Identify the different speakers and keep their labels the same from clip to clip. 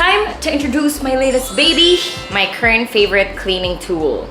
Speaker 1: Time to introduce my latest baby, my current favorite cleaning tool.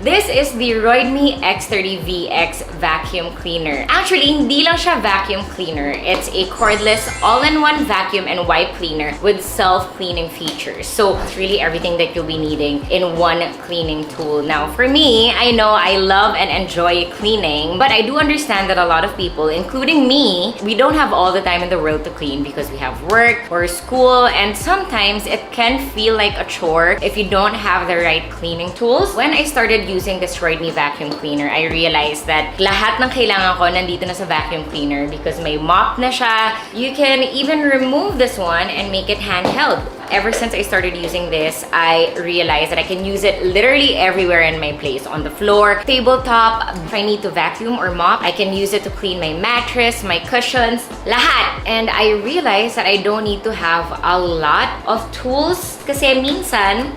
Speaker 1: This is the ROIDMI X30 VX vacuum cleaner. Actually, hindi lang siya vacuum cleaner. It's a cordless, all-in-one vacuum and wipe cleaner with self-cleaning features. So, it's really everything that you'll be needing in one cleaning tool. Now, for me, I know I love and enjoy cleaning, but I do understand that a lot of people, including me, we don't have all the time in the world to clean because we have work or school, and sometimes it can feel like a chore if you don't have the right cleaning tools. When I started using this ROIDMI vacuum cleaner, I realized that lahat ng kailangan ko nandito na sa vacuum cleaner because may mop na siya. You can even remove this one and make it handheld. Ever since I started using this, I realized that I can use it literally everywhere in my place. On the floor, tabletop, if I need to vacuum or mop, I can use it to clean my mattress, my cushions, lahat. And I realized that I don't need to have a lot of tools kasi minsan,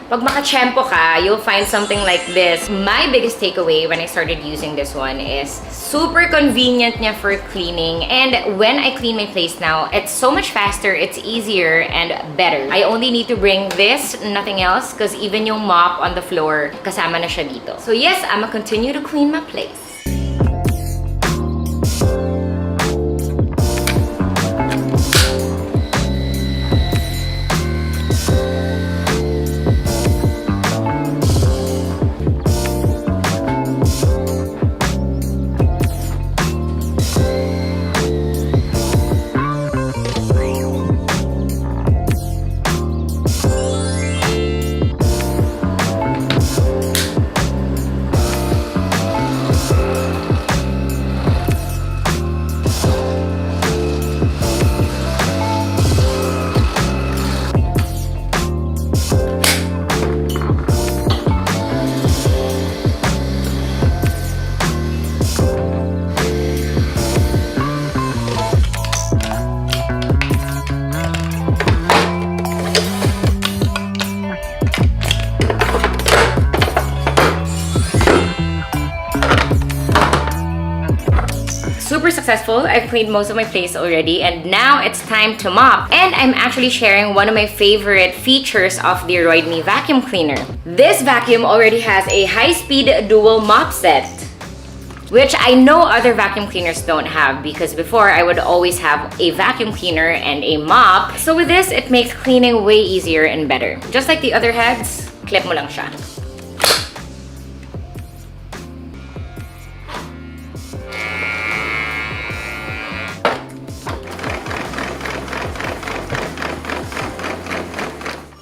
Speaker 1: pag makachempo ka, you'll find something like this. My biggest takeaway when I started using this one is super convenient niya for cleaning. And when I clean my place now, it's so much faster, it's easier, and better. I only need to bring this, nothing else, because even yung mop on the floor, kasama na siya dito. So yes, I'ma continue to clean my place. Super successful. I've cleaned most of my place already, and now it's time to mop. And I'm actually sharing one of my favorite features of the ROIDMI vacuum cleaner. This vacuum already has a high-speed dual mop set, which I know other vacuum cleaners don't have because before I would always have a vacuum cleaner and a mop. So with this, it makes cleaning way easier and better. Just like the other heads, clip mo lang siya.